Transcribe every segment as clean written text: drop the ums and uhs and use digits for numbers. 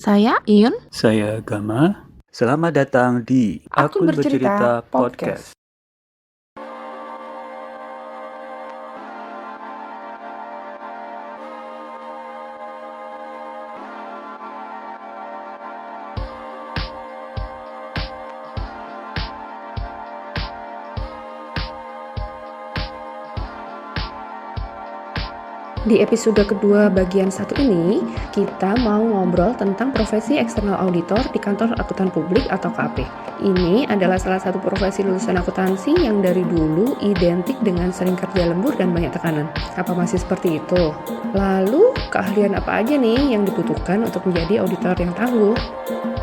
Saya Iyun. Saya Gama. Selamat datang di Akun Bercerita Podcast. Di episode kedua bagian 1 ini, kita mau ngobrol tentang profesi eksternal auditor di kantor akuntan publik atau KAP. Ini adalah salah satu profesi lulusan akuntansi yang dari dulu identik dengan sering kerja lembur dan banyak tekanan. Apa masih seperti itu? Lalu, keahlian apa aja nih yang dibutuhkan untuk menjadi auditor yang tangguh?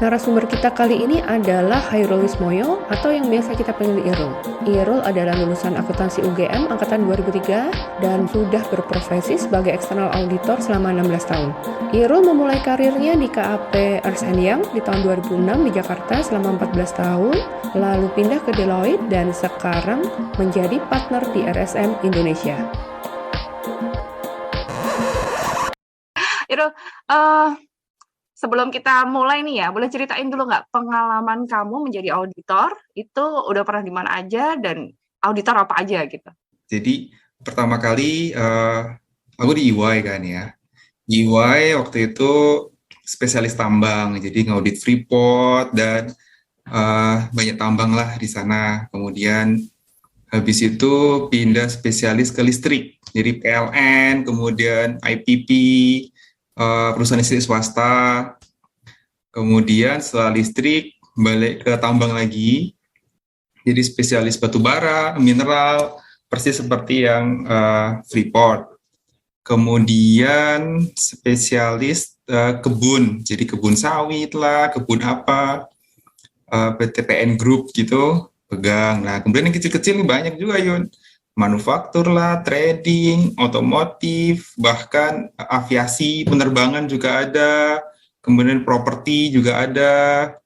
Narasumber kita kali ini adalah Hairul Wismoyo atau yang biasa kita panggil Irul. Irul adalah lulusan akuntansi UGM angkatan 2003 dan sudah berprofesi sebagai eksternal auditor selama 16 tahun. Irul memulai karirnya di KAP Ernst & Young di tahun 2006 di Jakarta selama 14 tahun, lalu pindah ke Deloitte dan sekarang menjadi partner di RSM Indonesia. Irul, sebelum kita mulai nih ya, boleh ceritain dulu nggak pengalaman kamu menjadi auditor, itu udah pernah di mana aja dan auditor apa aja gitu? Jadi pertama kali aku di EY kan ya. Di EY waktu itu spesialis tambang, jadi ngaudit Freeport dan banyak tambang lah di sana. Kemudian habis itu pindah spesialis ke listrik, jadi PLN, kemudian IPP, perusahaan listrik swasta. Kemudian setelah listrik balik ke tambang lagi, jadi spesialis batu bara, mineral, persis seperti yang Freeport. Kemudian spesialis kebun, jadi kebun sawit lah, kebun apa, PTPN Group gitu, pegang. Nah, kemudian yang kecil-kecil nih banyak juga, Yun. Manufaktur lah, trading, otomotif, bahkan aviasi, penerbangan juga ada, kemudian properti juga ada,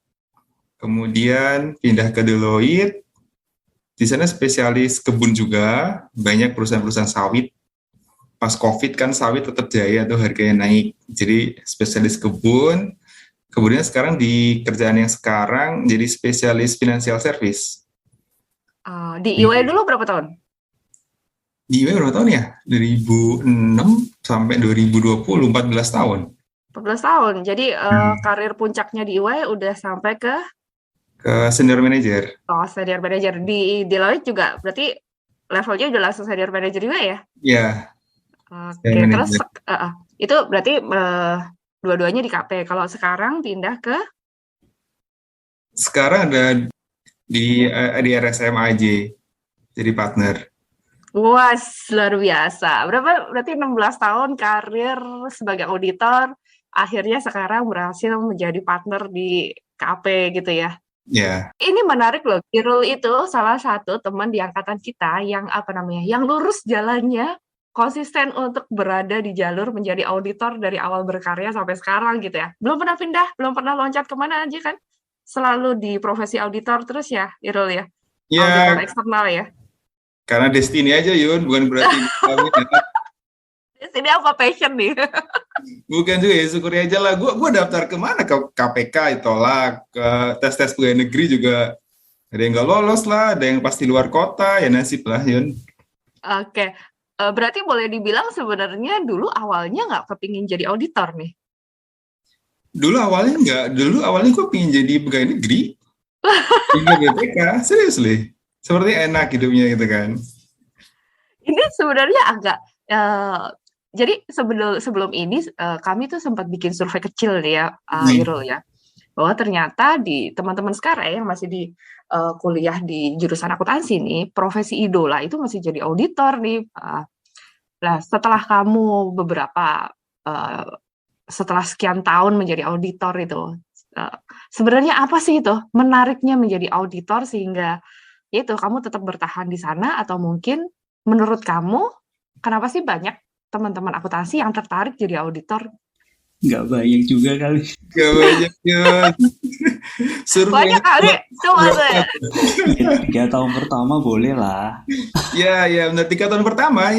kemudian pindah ke Deloitte, di sana spesialis kebun juga, banyak perusahaan-perusahaan sawit. Pas COVID kan sawit tetap jaya tuh harganya naik, jadi spesialis kebun. Kemudian sekarang di kerjaan yang sekarang jadi spesialis financial service. Di EY dulu berapa tahun? Di EY berapa tahun ya? 2006 sampai 2020, 14 tahun. 14 tahun, jadi karir puncaknya di EY udah sampai ke senior manager. Senior manager. Di Deloitte juga berarti levelnya udah langsung senior manager juga ya? Iya. Oke, terus itu berarti dua-duanya di KP. Kalau sekarang pindah ke? Sekarang ada di RSM AJ, jadi partner. Wah, luar biasa. Berarti 16 tahun karir sebagai auditor, akhirnya sekarang berhasil menjadi partner di KP gitu ya? Ya. Ini menarik loh, Irul itu salah satu teman di angkatan kita yang yang lurus jalannya, konsisten untuk berada di jalur menjadi auditor dari awal berkarya sampai sekarang gitu ya. Belum pernah pindah, belum pernah loncat kemana aja kan? Selalu di profesi auditor terus ya, Irul ya? Ya. Auditor eksternal ya? Karena destiny aja, Yun, bukan berarti destiny apa passion nih? Bukan juga ya, syukuri aja lah. Gue daftar kemana? Ke KPK ditolak, ke tes-tes pegawai negeri juga ada yang nggak lolos lah, ada yang pasti luar kota, ya nasib lah, Yun. Oke, berarti boleh dibilang sebenarnya dulu awalnya nggak kepingin jadi auditor nih? Dulu awalnya gue pengen jadi pegawai negeri, pindah BPK, serius lih. Seperti enak hidupnya gitu kan. Ini sebenarnya agak jadi sebelum ini kami tuh sempat bikin survei kecil ya, Irul ya, bahwa ternyata di teman-teman sekarang yang masih di kuliah di jurusan akuntansi nih, profesi idola itu masih jadi auditor nih. Nah, setelah kamu setelah sekian tahun menjadi auditor itu, sebenarnya apa sih itu menariknya menjadi auditor sehingga itu kamu tetap bertahan di sana, atau mungkin menurut kamu kenapa sih banyak teman-teman akuntansi yang tertarik jadi auditor? Nggak banyak juga kali. Nggak banyak ya. Banyak kali, coba saya. 3 tahun pertama boleh lah. Ya benar, 3 tahun pertama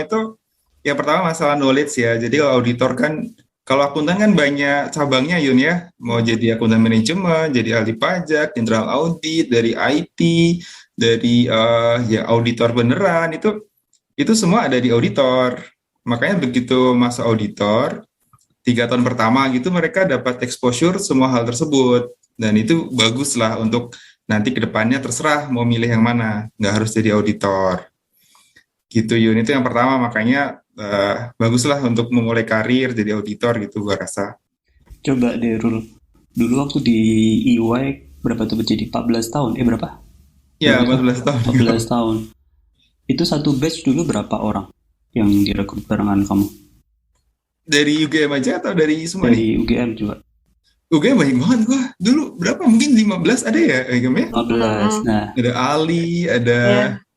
itu yang pertama masalah knowledge ya. Jadi kalau auditor kan Kalau akuntan kan banyak cabangnya Yun ya, mau jadi akuntan manajemen, jadi ahli pajak, general audit, dari IT, dari ya auditor beneran itu semua ada di auditor. Makanya begitu masuk auditor, 3 tahun pertama gitu mereka dapat exposure semua hal tersebut, dan itu bagus lah untuk nanti kedepannya terserah mau milih yang mana, nggak harus jadi auditor. Gitu Yun, itu yang pertama, makanya baguslah untuk memulai karir jadi auditor gitu gua rasa. Coba deh Rul. Dulu waktu di EY berapa tuh jadi 14 tahun? Berapa? Ya, 12 14 tahun. 14 tahun. Itu satu batch dulu berapa orang yang direkrut barengan kamu? Dari UGM aja atau dari semua nih? Dari UGM juga. UGM banyak banget gua. Dulu berapa? Mungkin 15 ada ya UGM ya? 15. Nah, Ada Ali, ada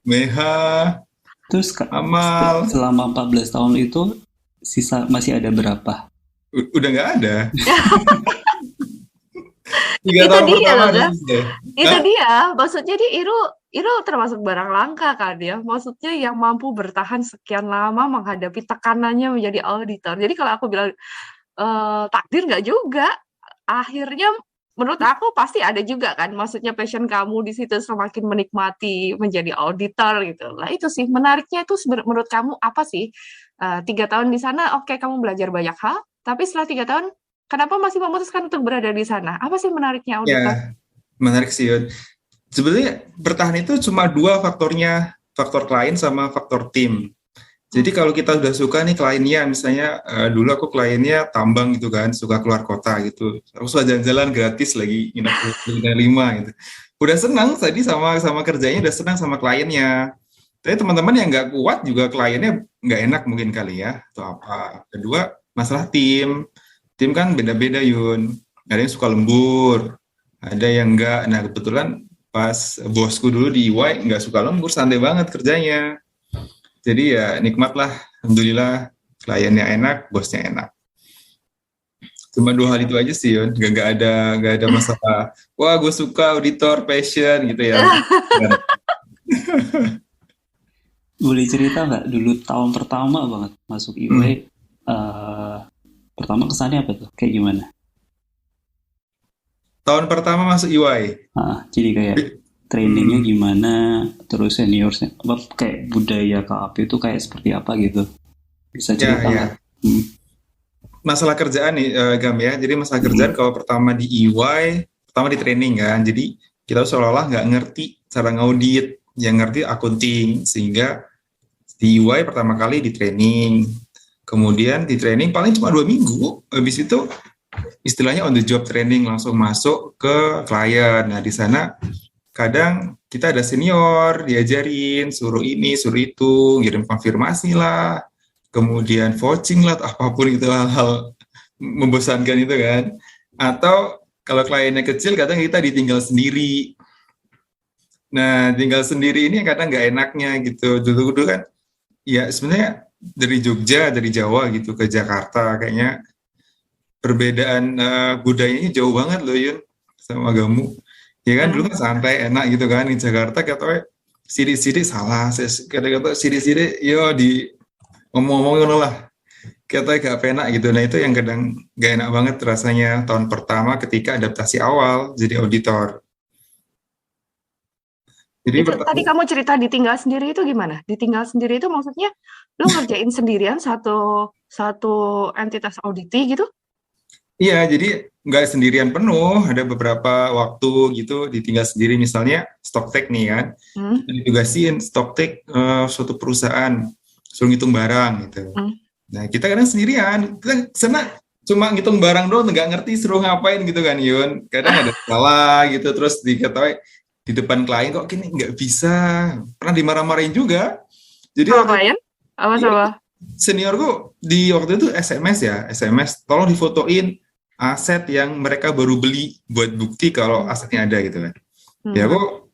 Meha, terus Amal. selama 14 tahun itu sisa masih ada berapa? Udah nggak ada. 3 Itu tahun dia pertama loh, ada. Kak. Itu dia, maksudnya di Iru termasuk barang langka kan ya. Maksudnya yang mampu bertahan sekian lama menghadapi tekanannya menjadi auditor. Jadi kalau aku bilang takdir nggak juga. Akhirnya menurut aku pasti ada juga kan. Maksudnya passion kamu di situ semakin menikmati menjadi auditor gitu. Lah itu sih menariknya itu menurut kamu apa sih? 3 tahun di sana, oke, kamu belajar banyak hal. Tapi setelah 3 tahun, kenapa masih memutuskan untuk berada di sana? Apa sih menariknya auditor? Ya, menarik sih Yun. Sebenarnya bertahan itu cuma 2 faktornya, faktor klien sama faktor tim. Jadi kalau kita udah suka nih kliennya, misalnya dulu aku kliennya tambang gitu kan, suka keluar kota gitu. Aku suka jalan-jalan gratis lagi, nginep di Bintang 5 gitu. Udah senang tadi sama kerjanya, udah senang sama kliennya. Tapi teman-teman yang nggak kuat juga kliennya nggak enak mungkin kali ya, atau apa. Kedua, masalah tim. Tim kan beda-beda Yun. Ada yang suka lembur, ada yang enggak. Nah kebetulan pas bosku dulu di EY nggak suka lembur, santai banget kerjanya. Jadi ya nikmat lah, alhamdulillah kliennya enak, bosnya enak. Cuma 2 hal itu aja sih Yun, nggak ada masalah. Wah gue suka auditor, passion gitu ya. Boleh cerita nggak dulu tahun pertama banget masuk EY, pertama kesannya apa tuh? Kayak gimana? Tahun pertama masuk EY. Jadi kayak trainingnya gimana, terus seniornya, kayak budaya KAP itu kayak seperti apa gitu? Bisa cerita nggak? Masalah kerjaan nih Gam ya, jadi masalah kerjaan kalau pertama di EY, pertama di training kan, jadi kita seolah-olah nggak ngerti cara ngaudit, yang ngerti accounting, sehingga di EY pertama kali di training, kemudian di training paling cuma 2 minggu, habis itu istilahnya on the job training, langsung masuk ke klien. Nah di sana kadang kita ada senior, diajarin, suruh ini, suruh itu, ngirim konfirmasi lah, kemudian vouching lah, apapun itu, hal-hal membosankan itu kan. Atau kalau kliennya kecil, kadang kita ditinggal sendiri. Nah, tinggal sendiri ini kadang nggak enaknya gitu. Dulu kan, ya sebenarnya dari Jogja, dari Jawa gitu ke Jakarta, kayaknya perbedaan budayanya jauh banget loh Yun, sama kamu. Ya kan dulu kan santai, enak gitu kan, di Jakarta katanya sidik-sidik salah, kata-kata sidik-sidik, yo di ngomong-ngomong lah, katanya gak penak gitu. Nah itu yang kadang gak enak banget rasanya tahun pertama ketika adaptasi awal jadi auditor. Jadi Tadi kamu cerita ditinggal sendiri itu gimana? Ditinggal sendiri itu maksudnya lu ngerjain sendirian satu entitas auditi gitu? Iya, jadi nggak sendirian penuh, ada beberapa waktu gitu ditinggal sendiri, misalnya Stocktake nih kan, ditugasin Stocktake suatu perusahaan, suruh ngitung barang gitu. Nah kita kadang sendirian, kita sana cuma ngitung barang doang, nggak ngerti suruh ngapain gitu kan Yun, kadang ada salah gitu, terus diketahui di depan klien kok gini nggak bisa, pernah dimarah-marahin juga. Jadi klien? Apa salah? Seniorku di waktu itu SMS, tolong difotoin aset yang mereka baru beli buat bukti kalau asetnya ada gitu kan. Ya aku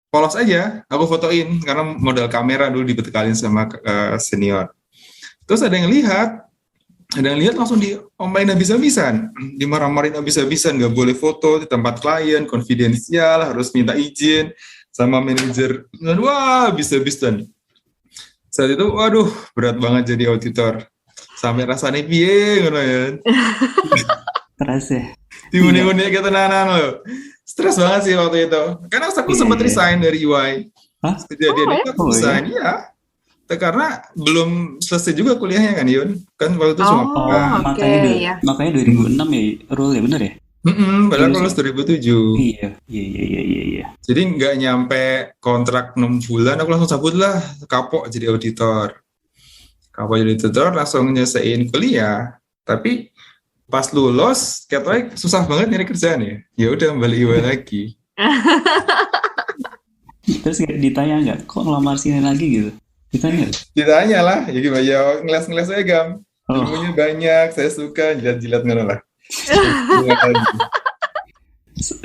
polos aja, aku fotoin karena modal kamera dulu dibekalin sama senior. Terus ada yang lihat langsung diomelin habis-habisan, dimarah-marahin habis-habisan, nggak boleh foto di tempat klien, konfidensial, harus minta izin sama manajer. Wah, habis-habisan. Saat itu, waduh, berat banget jadi auditor. Sampai rasanya piye ngono ya. Keras ya. Dimuni-muni gitu nanan loh. Stres banget sih waktu itu. Karena aku sempat resign dari UI. Hah? Kejadian itu aku resign, ya. Karena belum selesai juga kuliahnya kan, Yun. Kan waktu itu cuma makanya 2006 ya, Rul ya, bener ya? Padahal aku lulus 2007. Iya. Jadi nggak nyampe kontrak 6 bulan, aku langsung cabut lah, kapok jadi auditor. Langsung nyelesain kuliah. Tapi pas lulus, katanya susah banget nyari kerjaan ya. Ya udah balik UI lagi. Terus ditanya nggak, kok ngelamar sini lagi gitu? Ditanya lah, ya gimana ya, ngeles-ngeles aja Gam. Ilmunya banyak, saya suka jilat-jilat ngono lah.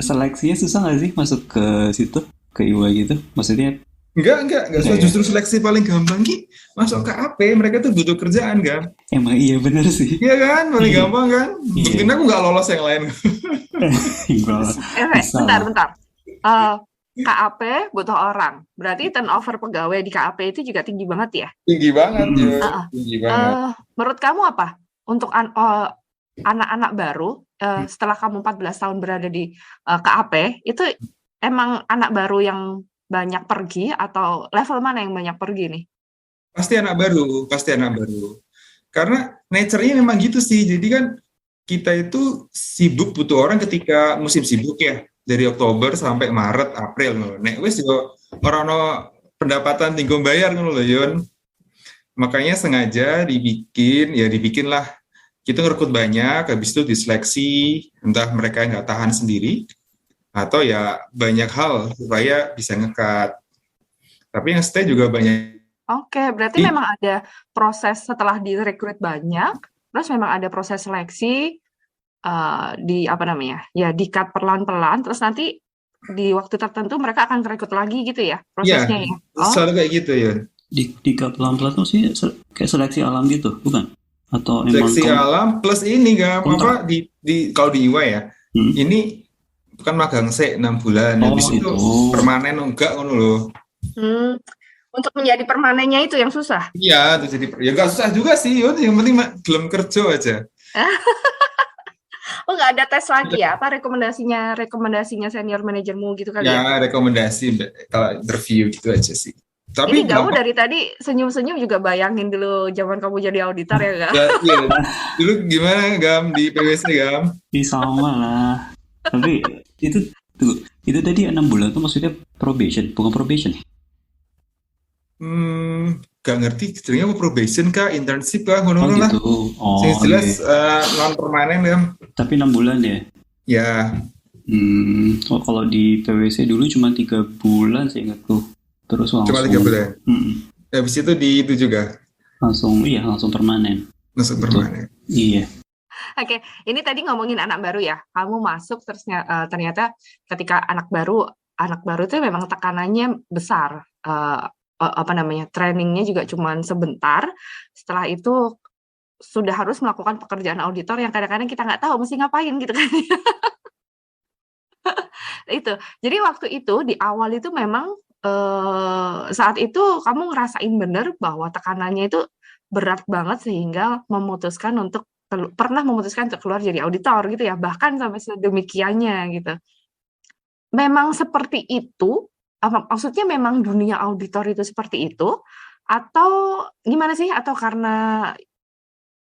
Seleksinya susah nggak sih masuk ke situ, ke UI gitu? Maksudnya? Enggak susah, justru seleksi paling gampang Ki. Masuk ke AP, mereka tuh butuh kerjaan kan. Emang iya bener sih. Iya kan, paling gampang kan. Buktiin aku nggak lolos yang lain. Bentar. KAP butuh orang. Berarti turnover pegawai di KAP itu juga tinggi banget ya? Tinggi banget, tinggi banget. Menurut kamu apa? Untuk anak-anak baru, setelah kamu 14 tahun berada di KAP, itu emang anak baru yang banyak pergi atau level mana yang banyak pergi nih? Pasti anak baru. Karena nature-nya memang gitu sih. Jadi kan kita itu sibuk butuh orang ketika musim sibuk ya. Dari Oktober sampai Maret, April. Nek wis yo ora ono pendapatan tinggal bayar ngono lho, Yun. Makanya sengaja dibikin lah. Kita ngerekrut banyak, habis itu diseleksi, entah mereka nggak tahan sendiri, atau ya banyak hal supaya bisa nge-cut. Tapi yang stay juga banyak. Oke, berarti memang ada proses setelah direkrut banyak, terus memang ada proses seleksi, di-cut pelan-pelan, terus nanti di waktu tertentu mereka akan rekrut lagi gitu ya prosesnya ya? Selalu kayak gitu ya. Di-cut pelan-pelan tuh sih kayak seleksi alam gitu, bukan? Atau seleksi alam plus ini kalau di UI ya, ini bukan magang 6 bulan, habis itu permanen enggak ngono loh. Untuk menjadi permanennya itu yang susah? Iya, itu jadi ya nggak susah juga sih, Yun. Yang penting belum kerja aja. Oh, nggak ada tes lagi ya? Apa rekomendasinya senior manajermu gitu kali ya? Ya, rekomendasi kalau interview gitu aja sih. Tapi ini kamu dari tadi senyum-senyum juga bayangin dulu zaman kamu jadi auditor ya, Gam? Iya. Dulu gimana, Gam, di PwC, Gam? Sama lah. Tapi itu tadi 6 bulan tuh maksudnya probation, bukan probation? Gak ngerti, sebenarnya probation kah, internship kah, ngono-ngono lah. Yang jelas non permanen ya. Tapi 6 bulan ya? Ya. Kalau di PwC dulu cuma 3 bulan sih ingatku. Terus langsung. Cuma 3 bulan. Habis itu di itu juga. Langsung permanen. Langsung permanen. Iya. Oke, ini tadi ngomongin anak baru ya. Kamu masuk terus ternyata ketika anak baru itu memang tekanannya besar. Trainingnya juga cuma sebentar. Setelah itu sudah harus melakukan pekerjaan auditor yang kadang-kadang kita nggak tahu mesti ngapain gitu kan. Itu. Jadi waktu itu di awal itu memang saat itu kamu ngerasain bener bahwa tekanannya itu berat banget sehingga pernah memutuskan untuk keluar jadi auditor gitu ya, bahkan sampai sedemikiannya gitu. Memang seperti itu? Maksudnya memang dunia auditor itu seperti itu? Atau gimana sih? Atau karena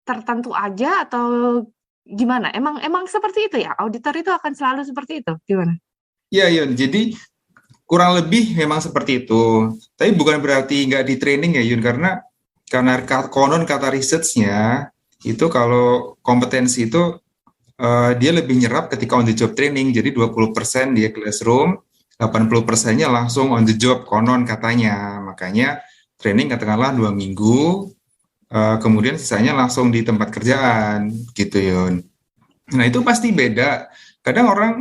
tertentu aja atau gimana? Emang seperti itu ya? Auditor itu akan selalu seperti itu? Gimana? Iya, Yun. Jadi kurang lebih memang seperti itu. Tapi bukan berarti nggak di training ya, Yun. Karena konon kata research-nya, itu kalau kompetensi itu dia lebih nyerap ketika on the job training. Jadi 20% dia classroom, 80%-nya langsung on the job, konon katanya. Makanya training katakanlah 2 minggu, kemudian sisanya langsung di tempat kerjaan, gitu Yun. Nah itu pasti beda. Kadang orang,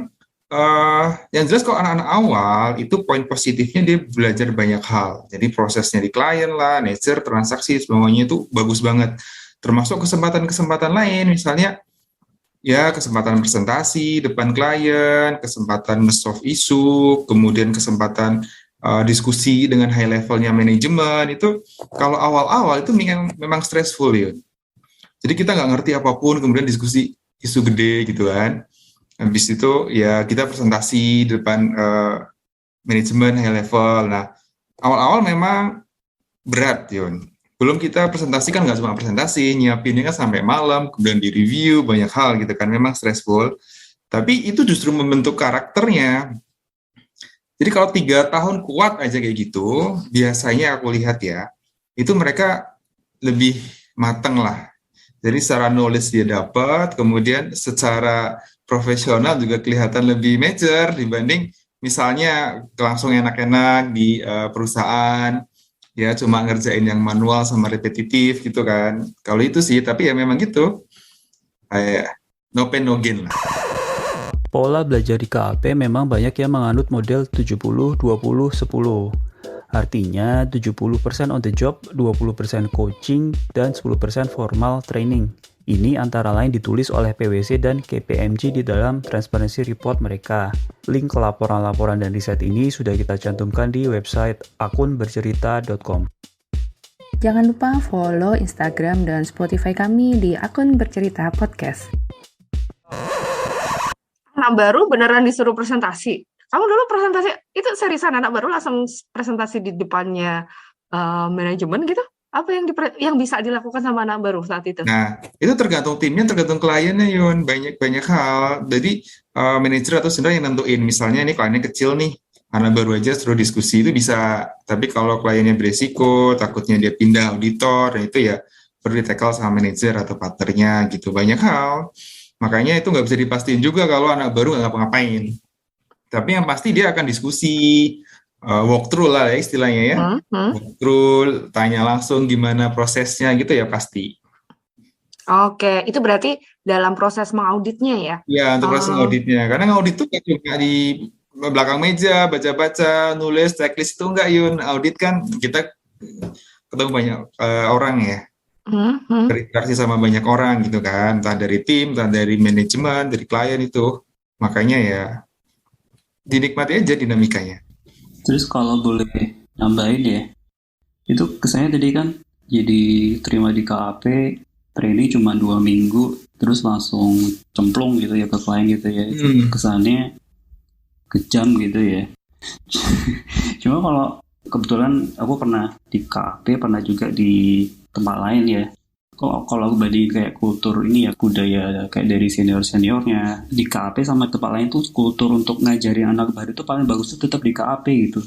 yang jelas kalau anak-anak awal, itu poin positifnya dia belajar banyak hal. Jadi prosesnya di klien lah, nature, transaksi, semuanya itu bagus banget. Termasuk kesempatan-kesempatan lain, misalnya ya kesempatan presentasi depan klien, kesempatan nge-solve isu, kemudian kesempatan diskusi dengan high levelnya manajemen, itu kalau awal-awal itu memang stressful ya. Jadi kita nggak ngerti apapun, kemudian diskusi isu gede gitu kan. Habis itu ya kita presentasi di depan manajemen high level. Nah, awal-awal memang berat, Yon. Belum kita presentasi kan nggak cuma presentasi, nyiapinnya kan sampai malam, kemudian di-review, banyak hal gitu kan, memang stressful. Tapi itu justru membentuk karakternya. Jadi kalau 3 tahun kuat aja kayak gitu, biasanya aku lihat ya, itu mereka lebih mateng lah. Jadi secara knowledge dia dapat, kemudian secara profesional juga kelihatan lebih mature dibanding misalnya langsung enak-enak di perusahaan, ya cuma ngerjain yang manual sama repetitif gitu kan. Kalau itu sih, tapi ya memang gitu, kayak no pain no gain lah. Pola belajar di KAP memang banyak yang menganut model 70-20-10. Artinya 70% on the job, 20% coaching, dan 10% formal training. Ini antara lain ditulis oleh PwC dan KPMG di dalam Transparency Report mereka. Link laporan-laporan dan riset ini sudah kita cantumkan di website akunbercerita.com. Jangan lupa follow Instagram dan Spotify kami di akun Bercerita Podcast. Anak baru beneran disuruh presentasi. Kamu dulu presentasi, itu seriusan anak baru langsung presentasi di depannya manajemen gitu? Apa yang bisa dilakukan sama anak baru saat itu? Nah, itu tergantung timnya, tergantung kliennya, Yun. Banyak hal. Jadi, manajer atau senior yang nentuin. Misalnya ini kliennya kecil nih, anak baru aja suruh diskusi itu bisa. Tapi kalau kliennya beresiko, takutnya dia pindah auditor, nah itu ya perlu di-tackle sama manajer atau partnernya gitu. Banyak hal. Makanya itu nggak bisa dipastiin juga kalau anak baru nggak ngapa-ngapain. Tapi yang pasti dia akan diskusi, walkthrough lah ya istilahnya ya. Walkthrough, tanya langsung gimana prosesnya gitu ya pasti. Oke, itu berarti dalam proses mengauditnya ya? Ya, untuk proses auditnya. Karena ngaudit itu nggak cuma di belakang meja, baca-baca, nulis, checklist itu enggak, Yun. Audit kan kita ketemu banyak orang ya. Berinteraksi sama banyak orang gitu kan, entah dari tim, entah dari manajemen, dari klien itu. Makanya ya dinikmati aja dinamikanya. Terus kalau boleh nambahin ya, itu kesannya tadi kan jadi terima di KAP, training cuma 2 minggu, terus langsung cemplung gitu ya ke klien gitu ya. Kesannya kejam gitu ya. Cuma kalau kebetulan aku pernah di KAP, pernah juga di tempat lain ya. Kalau aku bandingin kayak kultur ini ya, budaya kayak dari senior-seniornya di KAP sama tempat lain tuh, kultur untuk ngajarin anak baru itu paling bagus tuh tetap di KAP gitu.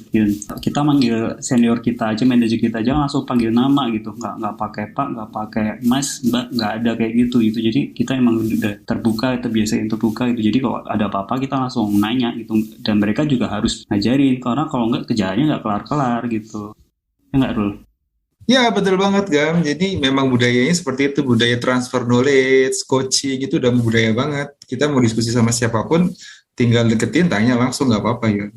Kita manggil senior kita aja, manajer kita aja langsung panggil nama gitu, nggak pakai Pak, nggak pakai Mas, Mbak, nggak ada kayak gitu. Jadi kita emang udah terbuka, terbiasa untuk terbuka gitu. Jadi kalau ada apa-apa kita langsung nanya gitu, dan mereka juga harus ngajarin, karena kalau nggak kerjaannya nggak kelar-kelar gitu. Ya nggak, Rul? Ya, betul banget, Gam. Jadi memang budayanya seperti itu, budaya transfer knowledge, coaching gitu udah budaya banget. Kita mau diskusi sama siapapun, tinggal deketin, tanya langsung, nggak apa-apa ya.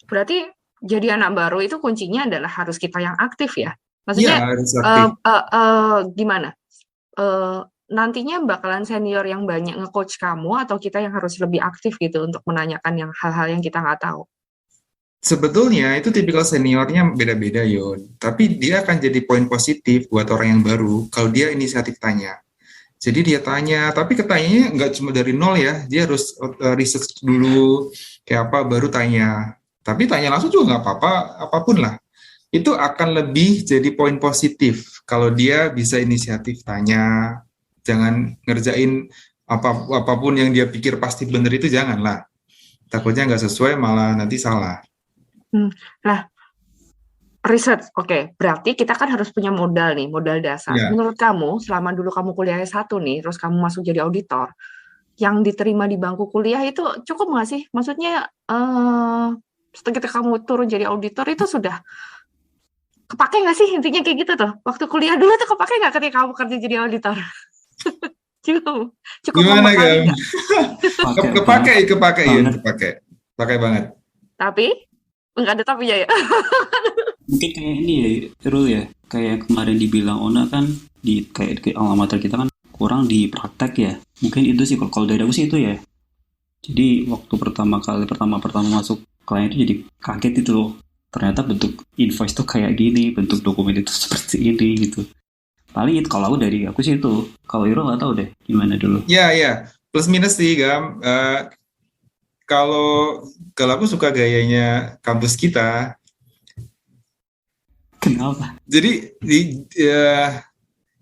Berarti jadi anak baru itu kuncinya adalah harus kita yang aktif ya? Maksudnya harus aktif. Gimana? Nantinya bakalan senior yang banyak nge-coach kamu atau kita yang harus lebih aktif gitu untuk menanyakan yang hal-hal yang kita nggak tahu? Sebetulnya itu tipikal seniornya beda-beda, Yon. Tapi dia akan jadi poin positif buat orang yang baru kalau dia inisiatif tanya. Jadi dia tanya, tapi ketanyanya nggak cuma dari nol ya. Dia harus research dulu kayak apa, baru tanya. Tapi tanya langsung juga nggak apa-apa, apapun lah. Itu akan lebih jadi poin positif kalau dia bisa inisiatif tanya. Jangan ngerjain apapun yang dia pikir pasti benar itu, janganlah. Takutnya nggak sesuai malah nanti salah. Nah, riset, oke. Berarti kita kan harus punya modal nih, modal dasar. Ya. Menurut kamu, selama dulu kamu kuliah S1 nih, terus kamu masuk jadi auditor, yang diterima di bangku kuliah itu cukup nggak sih? Maksudnya, ketika kamu turun jadi auditor itu sudah kepake nggak sih? Intinya kayak gitu tuh. Waktu kuliah dulu tuh kepake nggak ketika kamu kerja jadi auditor? Cukup Gimana, Gam? Kepake banget. Tapi nggak ada tapi ya. Mungkin kayak ini ya, Rul ya, kayak kemarin dibilang Ona kan di alamater kita kan kurang di praktek ya. Mungkin itu sih kalau dari aku sih itu ya. Jadi waktu pertama masuk klien itu jadi kaget itu loh. Ternyata bentuk invoice tuh kayak gini, bentuk dokumen itu seperti ini gitu. Paling itu kalau dari aku sih itu. Kalau Iro nggak tahu deh gimana dulu. Ya, plus minus sih, Gam. Kalau kalau aku suka gayanya kampus kita. Kenapa? Jadi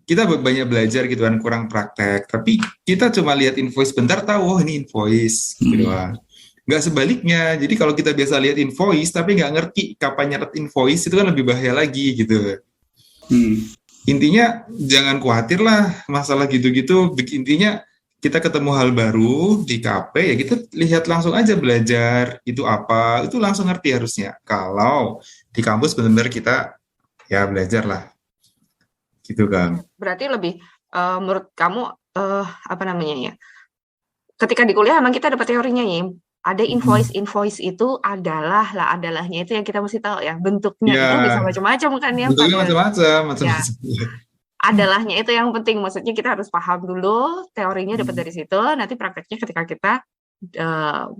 kita banyak belajar gitu kan, kurang praktek. Tapi kita cuma lihat invoice bentar tahu, oh ini invoice gitu doang. Nggak sebaliknya. Jadi kalau kita biasa lihat invoice tapi nggak ngerti kapan nyatet invoice, itu kan lebih bahaya lagi gitu. Intinya jangan khawatir lah masalah gitu-gitu. Intinya kita ketemu hal baru di KP, ya kita lihat langsung aja, belajar itu apa, itu langsung ngerti harusnya. Kalau di kampus benar-benar kita ya belajar lah, gitu kan. Berarti lebih menurut kamu apa namanya ya? Ketika di kuliah memang kita dapat teorinya ya. Ada invoice itu adalahnya itu yang kita mesti tahu ya. Bentuknya Ya, itu bisa macam-macam kan ya. bentuknya macam-macam. Ya, adalahnya itu yang penting. Maksudnya kita harus paham dulu teorinya dapat dari situ. Nanti prakteknya ketika kita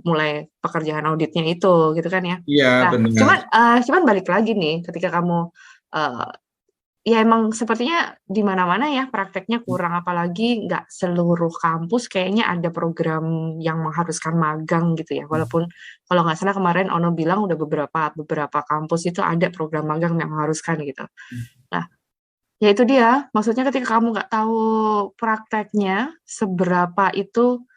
mulai pekerjaan auditnya itu, gitu kan ya. Iya, Nah, benar. cuman balik lagi nih, ketika kamu ya emang sepertinya di mana-mana ya prakteknya kurang, apalagi nggak seluruh kampus kayaknya ada program yang mengharuskan magang gitu ya. Walaupun kalau nggak salah kemarin Ono bilang udah beberapa kampus itu ada program magang yang mengharuskan gitu. Nah, ya itu dia. Maksudnya ketika kamu nggak tahu prakteknya seberapa itu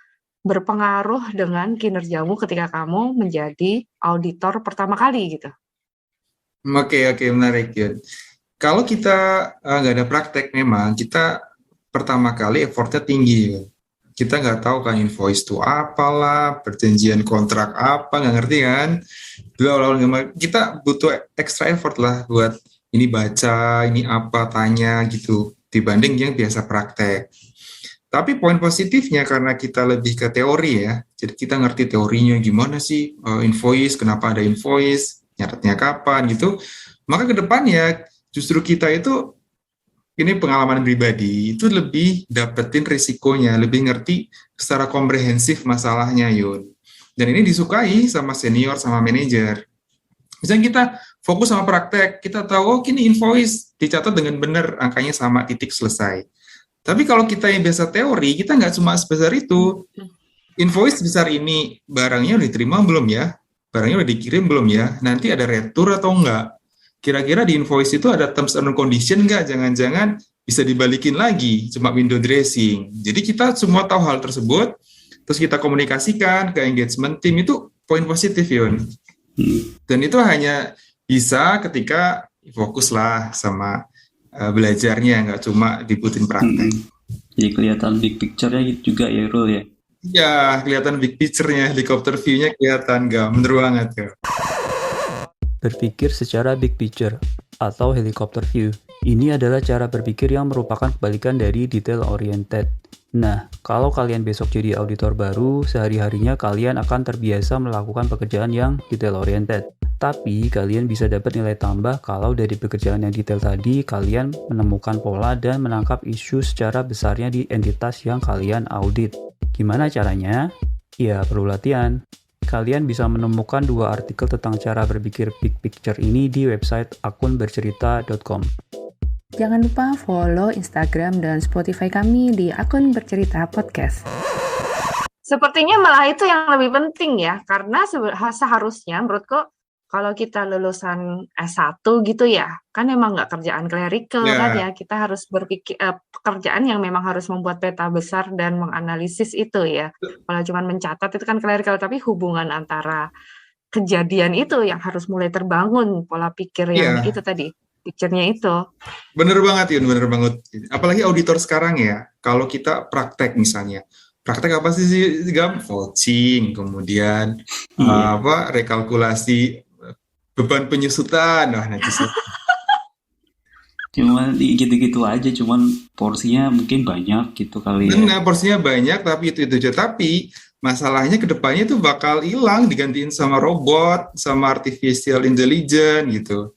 berpengaruh dengan kinerjamu ketika kamu menjadi auditor pertama kali gitu. Oke, menarik ya. Kalau kita nggak ada praktek, memang kita pertama kali effortnya tinggi. Ya. Kita nggak tahu kan invoice itu apalah, perjanjian kontrak apa, nggak ngerti kan. Dulu awal-awal kita butuh extra effort lah buat ini baca, ini apa, tanya gitu, dibanding yang biasa praktek. Tapi poin positifnya karena kita lebih ke teori ya, jadi kita ngerti teorinya gimana sih invoice, kenapa ada invoice, nyatetnya kapan gitu. Maka ke depannya justru kita itu, ini pengalaman pribadi, itu lebih dapetin risikonya, lebih ngerti secara komprehensif masalahnya, Yun. Dan ini disukai sama senior, sama manajer. Misalnya kita fokus sama praktek, kita tahu, oh ini invoice, dicatat dengan benar, angkanya sama, titik, selesai. Tapi kalau kita yang biasa teori, kita nggak cuma sebesar itu. Invoice sebesar ini, barangnya udah diterima belum ya? Barangnya udah dikirim belum ya? Nanti ada retur atau enggak? Kira-kira di invoice itu ada terms and condition nggak? Jangan-jangan bisa dibalikin lagi, cuma window dressing. Jadi kita semua tahu hal tersebut, terus kita komunikasikan ke engagement team, itu poin positif, Yun. Dan itu hanya bisa ketika fokuslah sama belajarnya, nggak cuma diputin praktek. Jadi kelihatan big picture-nya juga ya, Rul ya? Ya, kelihatan big picture-nya, helicopter view-nya kelihatan, nggak? Bener banget ya. Berpikir secara big picture atau helicopter view. Ini adalah cara berpikir yang merupakan kebalikan dari detail oriented. Nah, kalau kalian besok jadi auditor baru, sehari-harinya kalian akan terbiasa melakukan pekerjaan yang detail oriented. Tapi kalian bisa dapat nilai tambah kalau dari pekerjaan yang detail tadi kalian menemukan pola dan menangkap isu secara besarnya di entitas yang kalian audit. Gimana caranya? Ya, perlu latihan. Kalian bisa menemukan 2 artikel tentang cara berpikir big picture ini di website akunbercerita.com. Jangan lupa follow Instagram dan Spotify kami di akun Bercerita Podcast. Sepertinya malah itu yang lebih penting ya, karena seharusnya menurutku kalau kita lulusan S1 gitu ya, kan memang nggak kerjaan clerical kan ya, kita harus berpikir pekerjaan yang memang harus membuat peta besar dan menganalisis itu ya. Kalau cuma mencatat itu kan clerical, tapi hubungan antara kejadian itu yang harus mulai terbangun, pola pikir yang itu tadi, picture-nya itu. Bener banget, Yun, bener banget. Apalagi auditor sekarang ya, kalau kita praktek misalnya, praktek apa sih, Gam? Vouching, kemudian rekalkulasi beban penyusutan, nanti sih. Cuman gitu-gitu aja, cuman porsinya mungkin banyak gitu kali ya. Nah, porsinya banyak, tapi itu aja. Tapi masalahnya ke depannya itu bakal hilang, digantiin sama robot, sama artificial intelligence gitu.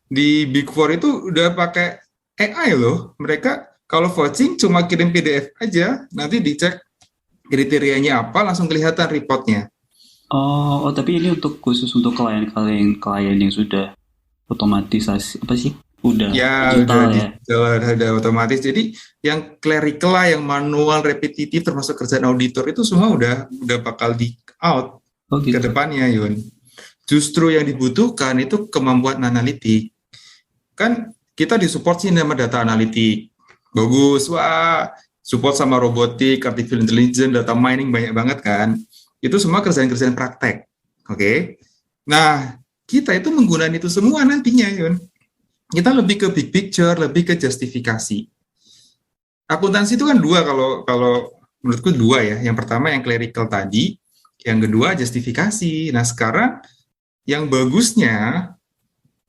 Di Big Four itu udah pakai AI loh. Mereka kalau vouching cuma kirim PDF aja, nanti dicek kriterianya apa, langsung kelihatan reportnya. Oh, tapi ini khusus untuk klien yang sudah otomatisasi, apa sih? Udah Ya, digital udah ya. udah otomatis. Jadi yang clerical lah, yang manual, repetitif, termasuk kerjaan auditor itu semua udah bakal di out Oh ke gitu. depannya, Yun. Justru yang dibutuhkan itu kemampuan analitik. Kan kita disupport sih sama data analitik. Bagus, wah, support sama robotik, artificial intelligence, data mining banyak banget kan. Itu semua kerjaan-kerjaan praktek. Oke. Nah, kita itu menggunakan itu semua nantinya, Yun. Kita lebih ke big picture, lebih ke justifikasi. Akuntansi itu kan dua, kalau menurutku dua ya. Yang pertama yang clerical tadi, yang kedua justifikasi. Nah, sekarang yang bagusnya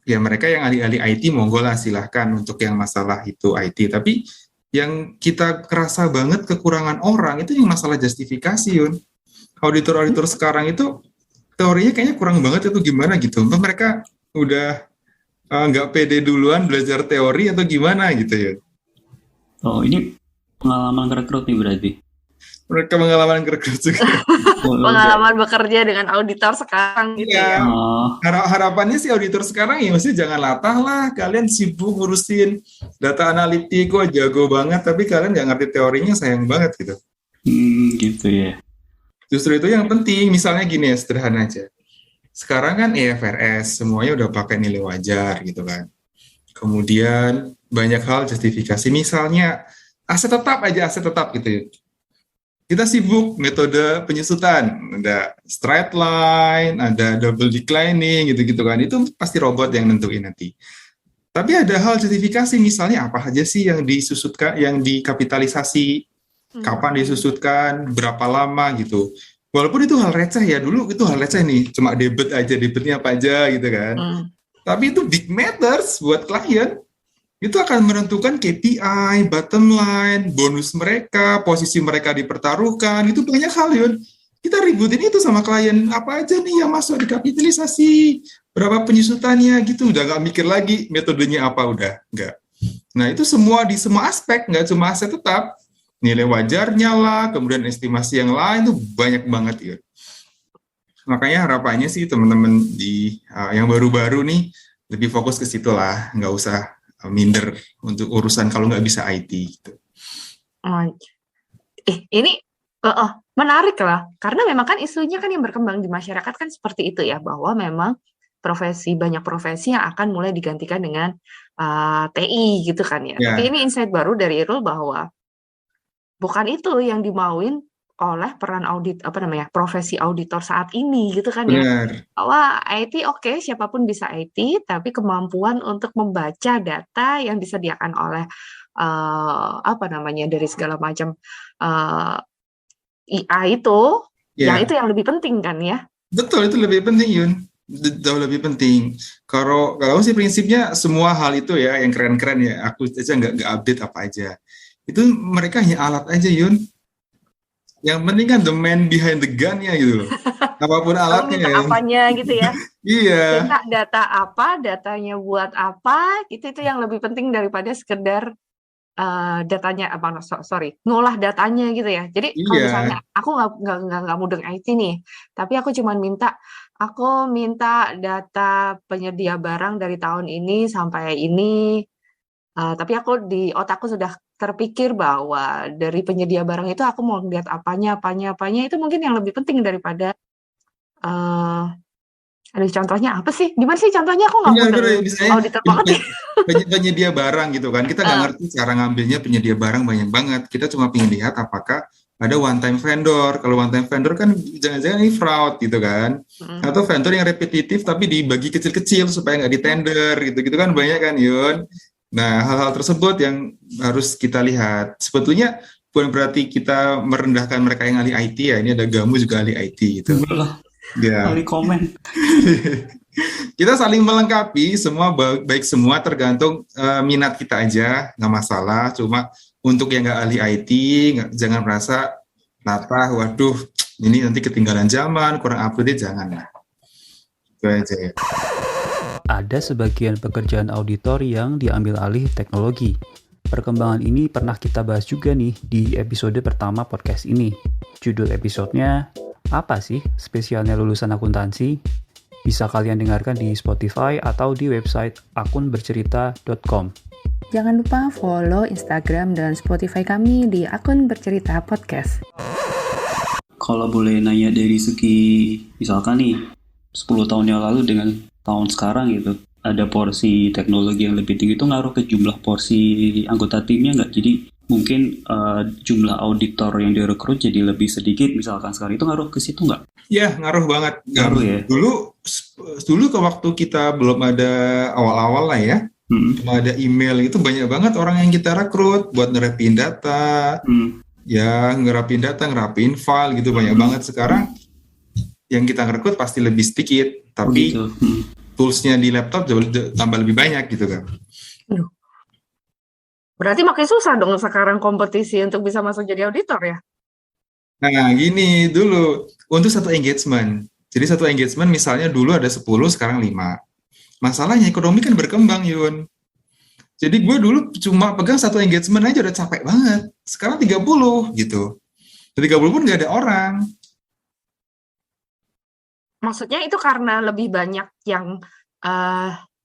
ya mereka yang ahli-ahli IT monggo lah, silahkan untuk yang masalah itu IT. Tapi yang kita kerasa banget kekurangan orang itu yang masalah justifikasi, Yun. Auditor-auditor sekarang itu teorinya kayaknya kurang banget itu gimana gitu. Entah mereka udah nggak pede duluan belajar teori atau gimana gitu ya. Oh, ini pengalaman rekrut nih berarti. Mereka pengalaman rekrut juga. Pengalaman bekerja dengan auditor sekarang gitu ya. Iya. Harapannya sih auditor sekarang ya mesti jangan latah lah, kalian sibuk ngurusin data analitik, kok jago banget, tapi kalian nggak ngerti teorinya, sayang banget gitu. Gitu ya. Justru itu yang penting. Misalnya gini ya, sederhana aja. Sekarang kan IFRS semuanya udah pakai nilai wajar gitu kan. Kemudian banyak hal justifikasi, misalnya aset tetap gitu ya. Kita sibuk metode penyusutan, ada straight line, ada double declining gitu-gitu kan. Itu pasti robot yang nentuin nanti. Tapi ada hal justifikasi, misalnya apa aja sih yang disusutkan, yang dikapitalisasi, kapan disusutkan, berapa lama gitu. Walaupun itu hal receh ya, dulu itu hal receh nih, cuma debit aja, debitnya apa aja gitu kan. Tapi itu big matters buat klien. Itu akan menentukan KPI, bottom line, bonus mereka, posisi mereka dipertaruhkan, itu banyak hal, Yun. Kita ributin itu sama klien, apa aja nih yang masuk di kapitalisasi, berapa penyusutannya gitu, udah nggak mikir lagi metodenya apa, udah nggak. Nah itu semua di semua aspek, nggak cuma aset tetap, nilai wajarnya lah, kemudian estimasi yang lain itu banyak banget, Yun. Makanya harapannya sih teman-teman di yang baru-baru nih lebih fokus ke situ lah, nggak usah minder untuk urusan kalau nggak bisa IT gitu. Ini menarik lah, karena memang kan isunya kan yang berkembang di masyarakat kan seperti itu ya, bahwa memang banyak profesi yang akan mulai digantikan dengan TI gitu kan ya. Tapi ini insight baru dari Irul bahwa bukan itu yang dimauin oleh peran profesi auditor saat ini gitu kan ya. Bahwa IT oke, siapapun bisa IT, tapi kemampuan untuk membaca data yang disediakan oleh dari segala macam IA itu, yang itu yang lebih penting kan ya. Betul, itu lebih penting, Yun. Jauh lebih penting. Kalau sih prinsipnya semua hal itu ya yang keren-keren ya, aku aja nggak update apa aja. Itu mereka hanya alat aja, Yun. Yang penting kan the man behind the gun ya gitu. Apapun alatnya. Minta apanya gitu ya. Iya. Minta data apa, datanya buat apa, itu yang lebih penting daripada sekedar datanya ngolah datanya gitu ya. Jadi kalau misalnya aku nggak mudeng IT nih, tapi aku cuma minta data penyedia barang dari tahun ini sampai ini. Tapi aku di otakku sudah terpikir bahwa dari penyedia barang itu aku mau lihat apanya itu mungkin yang lebih penting daripada contohnya apa sih? Gimana sih contohnya? Aku nggak mudeng auditor banget. Penyedia barang gitu kan, kita nggak ngerti cara ngambilnya penyedia barang banyak banget. Kita cuma pengen lihat apakah ada one time vendor. Kalau one time vendor kan jangan-jangan ini fraud gitu kan, atau vendor yang repetitif tapi dibagi kecil-kecil supaya nggak ditender gitu kan, banyak kan, Yun. Nah, hal-hal tersebut yang harus kita lihat. Sebetulnya bukan berarti kita merendahkan mereka yang ahli IT ya. Ini ada Gamu juga ahli IT gitu. Ya. Ahli komen. Kita saling melengkapi, semua baik semua tergantung minat kita aja, nggak masalah. Cuma untuk yang nggak ahli IT, jangan merasa latah, waduh ini nanti ketinggalan zaman, kurang update, jangan lah. Itu aja ya. Ada sebagian pekerjaan auditor yang diambil alih teknologi. Perkembangan ini pernah kita bahas juga nih di episode pertama podcast ini. Judul episodenya, apa sih spesialnya lulusan akuntansi? Bisa kalian dengarkan di Spotify atau di website akunbercerita.com. Jangan lupa follow Instagram dan Spotify kami di akun Bercerita Podcast. Kalau boleh nanya dari segi, misalkan nih, 10 tahun yang lalu dengan tahun sekarang gitu, ada porsi teknologi yang lebih tinggi itu ngaruh ke jumlah porsi anggota timnya nggak? Jadi mungkin jumlah auditor yang direkrut jadi lebih sedikit misalkan sekarang, itu ngaruh ke situ nggak? Ya, ngaruh banget. Ngaruh ya? Dulu ke waktu kita belum ada awal-awal lah ya, cuma ada email itu banyak banget orang yang kita rekrut buat ngerapin data, ya ngerapin data, ngerapin file gitu banyak banget. Sekarang yang kita ngerekrut pasti lebih sedikit, tapi toolsnya di laptop jauh tambah lebih banyak gitu kan. Berarti makin susah dong sekarang kompetisi untuk bisa masuk jadi auditor ya? Nah, gini dulu, untuk satu engagement. Jadi satu engagement misalnya dulu ada 10, sekarang 5. Masalahnya ekonomi kan berkembang, Yun. Jadi gue dulu cuma pegang satu engagement aja udah capek banget. Sekarang 30 gitu. Dan 30 pun nggak ada orang. Maksudnya itu karena lebih banyak yang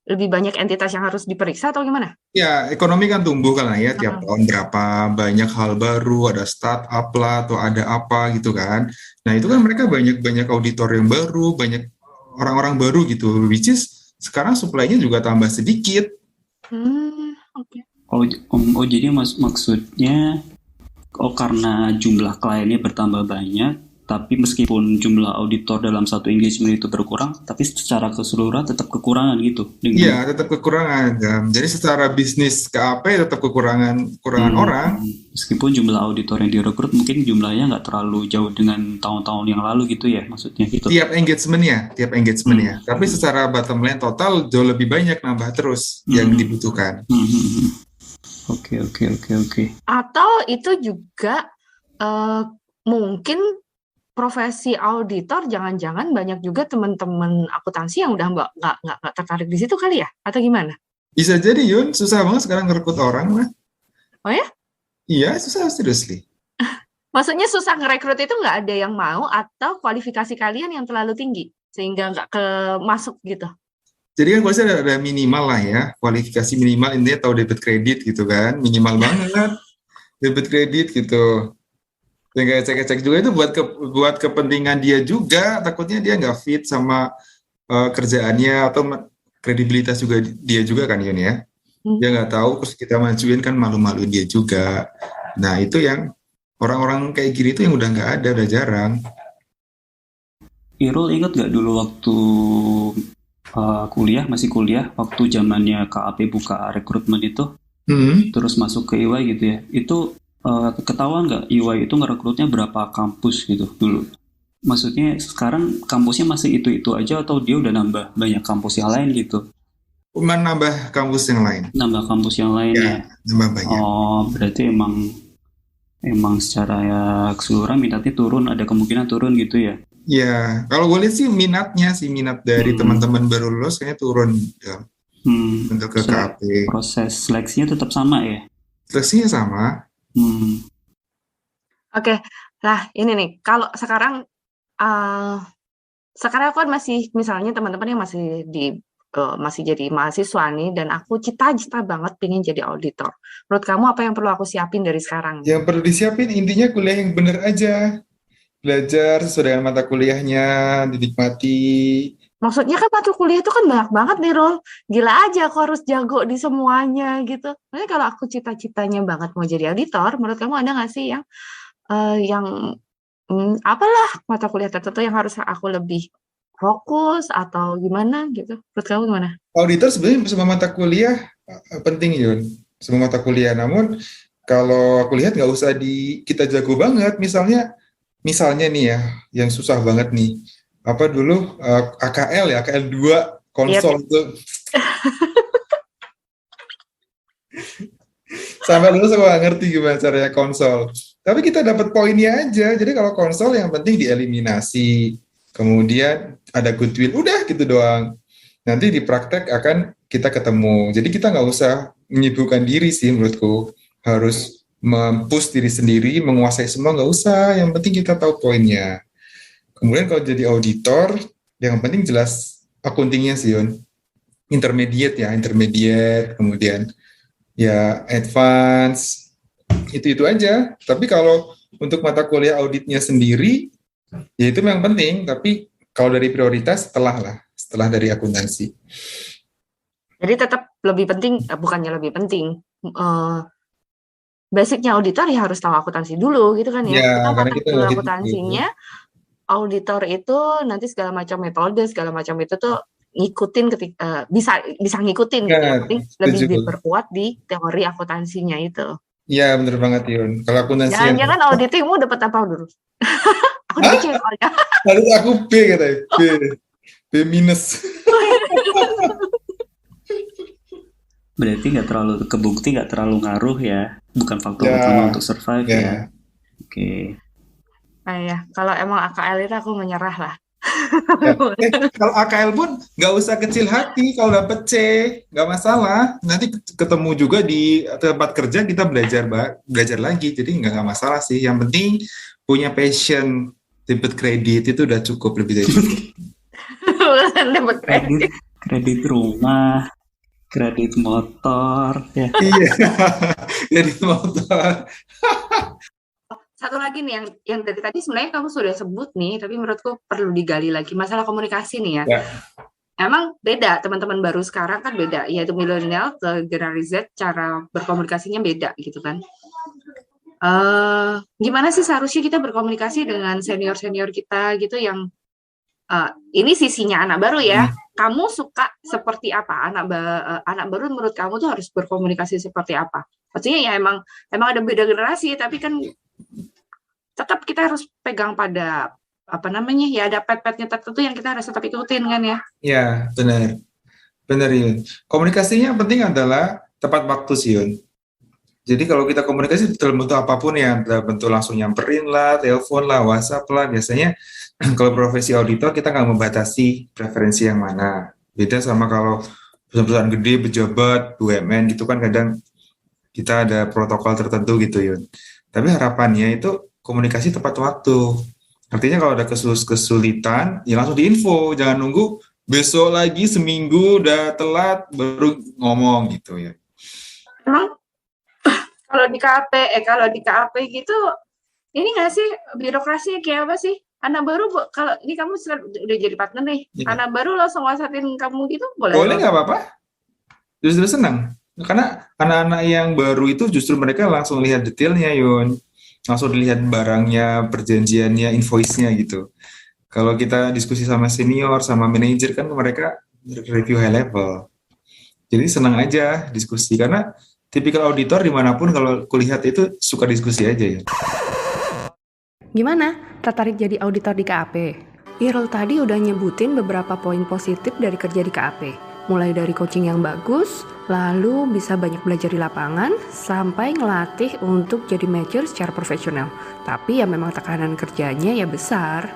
lebih banyak entitas yang harus diperiksa atau gimana? Ya, ekonomi kan tumbuh kan ya, tiap tahun berapa banyak hal baru, ada startup lah atau ada apa gitu kan. Nah, itu kan mereka banyak auditor yang baru, banyak orang-orang baru gitu, which is sekarang supply-nya juga tambah sedikit. Oke. Jadi maksudnya karena jumlah kliennya bertambah banyak, tapi meskipun jumlah auditor dalam satu engagement itu berkurang, tapi secara keseluruhan tetap kekurangan gitu. Iya, tetap kekurangan. Jadi secara bisnis KAP tetap kekurangan orang. Meskipun jumlah auditor yang direkrut mungkin jumlahnya nggak terlalu jauh dengan tahun-tahun yang lalu gitu ya, maksudnya gitu. Tiap engagementnya. Tapi secara bottom line total jauh lebih banyak nambah terus yang dibutuhkan. Oke. Atau itu juga mungkin profesi auditor jangan-jangan banyak juga teman-teman akuntansi yang udah nggak tertarik di situ kali ya? Atau gimana? Bisa jadi, Yun. Susah banget sekarang ngerekrut orang lah. Oh ya? Iya, susah, seriously. Maksudnya susah ngerekrut itu nggak ada yang mau atau kualifikasi kalian yang terlalu tinggi sehingga nggak masuk gitu? Jadi kan kualifikasi ada minimal lah ya. Kualifikasi minimal intinya tahu debit kredit gitu kan. Minimal banget. Debit kredit gitu. Dan kayak cek-cek juga itu buat kepentingan dia juga, takutnya dia nggak fit sama kerjaannya atau kredibilitas juga dia juga kan Yun ya. Dia nggak tahu, terus kita majuin kan malu-maluin dia juga. Nah itu yang orang-orang kayak gini tuh yang udah nggak ada, udah jarang. Irul ingat nggak dulu waktu masih kuliah, waktu zamannya KAP buka rekrutmen itu, terus masuk ke EY gitu ya, itu ketahuan nggak EY itu ngerekrutnya berapa kampus gitu dulu? Maksudnya sekarang kampusnya masih itu aja atau dia udah nambah banyak kampus yang lain gitu? Cuma nambah kampus yang lain. Nambah kampus yang lain ya? Nambah banyak. Oh, berarti emang secara keseluruhan minatnya turun, ada kemungkinan turun gitu ya? Ya, kalau gue lihat sih minat dari teman-teman baru lulus kayaknya turun ya, untuk ke KAP. Proses seleksinya tetap sama ya? Seleksinya sama. Oke, lah ini nih, kalau sekarang aku kan masih, misalnya teman-teman yang masih jadi mahasiswa nih, dan aku cita-cita banget pengen jadi auditor. Menurut kamu apa yang perlu aku siapin dari sekarang? Yang perlu disiapin intinya kuliah yang bener aja, belajar sesuai dengan mata kuliahnya, dinikmati. Maksudnya kan mata kuliah itu kan banyak banget nih, Rol. Gila aja aku harus jago di semuanya gitu. Makanya kalau aku cita-citanya banget mau jadi auditor, menurut kamu ada nggak sih yang apalah mata kuliah tertentu yang harus aku lebih fokus atau gimana gitu? Menurut kamu gimana? Auditor sebenarnya semua mata kuliah penting, Yun. Semua mata kuliah. Namun kalau aku lihat nggak usah kita jago banget. Misalnya nih ya, yang susah banget nih. Apa dulu AKL 2 konsol itu. Sampai dulu saya nggak ngerti gimana caranya konsol. Tapi kita dapat poinnya aja. Jadi kalau konsol yang penting dieliminasi. Kemudian ada goodwill, udah gitu doang. Nanti di praktek akan kita ketemu. Jadi kita nggak usah menyibukkan diri sih menurutku. Harus mempush diri sendiri, menguasai semua nggak usah. Yang penting kita tahu poinnya. Kemudian kalau jadi auditor, yang penting jelas accounting-nya sih, Yun. Intermediate, kemudian ya advance, itu aja. Tapi kalau untuk mata kuliah auditnya sendiri, ya itu yang penting. Tapi kalau dari prioritas setelah dari akuntansi. Jadi tetap lebih penting, bukannya lebih penting, basicnya auditor ya harus tahu akuntansi dulu gitu kan ya. Ya, Kita karena makan kita dulu audit akuntansinya, auditor itu nanti segala macam metode, segala macam itu tuh ngikutin ketika bisa ngikutin gitu ya. Ya, Penting lebih setuju. berkuat di teori akuntansinya itu. Ya, bener banget, Yun. Kalau akuntansi yang Jangan-jangan auditingmu dapat apa dulu? Aku di C soalnya. lalu aku B katanya, B minus. Berarti nggak terlalu kebukti, nggak terlalu ngaruh ya, bukan faktor Ya, utama untuk survive ya. ya. Oke. Nah ya, kalau emang AKL itu aku menyerah lah. Ya. Kalau AKL pun nggak usah kecil hati, kalau dapet C nggak masalah. Nanti ketemu juga di tempat kerja kita belajar lagi, jadi nggak masalah sih. Yang penting punya passion, dapat kredit itu udah cukup, lebih dari itu. Dapat kredit. Kredit rumah, kredit motor, ya. Iya, jadi motor. Satu lagi nih yang dari tadi sebenarnya kamu sudah sebut nih, tapi menurutku perlu digali lagi masalah komunikasi nih ya. Ya. Emang beda, teman-teman baru sekarang kan beda, yaitu milenial ke generasi Z, cara berkomunikasinya beda gitu kan. Gimana sih seharusnya kita berkomunikasi dengan senior-senior kita gitu yang ini sisinya anak baru ya. Kamu suka seperti apa? Anak baru menurut kamu tuh harus berkomunikasi seperti apa? Maksudnya ya emang ada beda generasi, tapi kan tetap kita harus pegang pada ya ada pet-petnya tertentu yang kita harus tetap ikutin kan ya. Ya, benar Yun. Komunikasinya penting adalah tepat waktu sih Yun. Jadi kalau kita komunikasi dalam bentuk apapun ya, dalam bentuk langsung nyamperin lah, telepon lah, WhatsApp lah, biasanya kalau profesi auditor kita nggak membatasi preferensi yang mana. Beda sama kalau perusahaan gede, pejabat, BUMN gitu kan kadang kita ada protokol tertentu gitu Yun. Tapi harapannya itu komunikasi tepat waktu. Artinya kalau ada kesulitan, ya langsung diinfo, jangan nunggu besok lagi seminggu udah telat baru ngomong gitu ya. Emang kalau di KAP gitu, ini nggak sih birokrasi kayak apa sih? Anak baru, kalau ini kamu udah jadi partner nih, anak baru langsung wasatin kamu gitu, boleh? Boleh nggak apa-apa, justru senang. Karena anak-anak yang baru itu justru mereka langsung lihat detailnya Yun, langsung dilihat barangnya, perjanjiannya, invoice-nya gitu. Kalau kita diskusi sama senior, sama manajer kan mereka review high level. Jadi senang aja diskusi, karena tipikal auditor dimanapun kalau kulihat itu suka diskusi aja ya. Gimana? Tertarik jadi auditor di KAP? Irul tadi udah nyebutin beberapa poin positif dari kerja di KAP. Mulai dari coaching yang bagus, lalu bisa banyak belajar di lapangan, sampai ngelatih untuk jadi manajer secara profesional. Tapi ya memang tekanan kerjanya ya besar.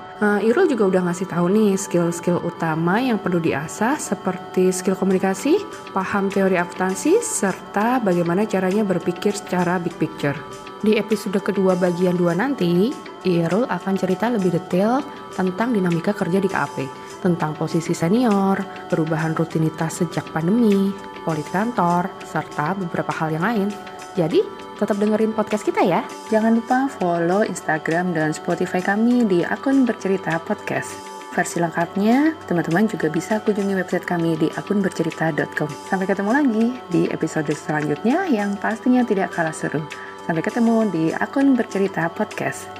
Irul juga udah ngasih tahu nih skill-skill utama yang perlu diasah seperti skill komunikasi, paham teori akuntansi, serta bagaimana caranya berpikir secara big picture. Di episode kedua bagian 2 nanti, Irul akan cerita lebih detail tentang dinamika kerja di KAP, tentang posisi senior, perubahan rutinitas sejak pandemi, politik kantor, serta beberapa hal yang lain. Jadi, tetap dengerin podcast kita ya. Jangan lupa follow Instagram dan Spotify kami di akun Bercerita Podcast. Versi lengkapnya, teman-teman juga bisa kunjungi website kami di akunbercerita.com. Sampai ketemu lagi di episode selanjutnya yang pastinya tidak kalah seru. Sampai ketemu di akun Bercerita Podcast.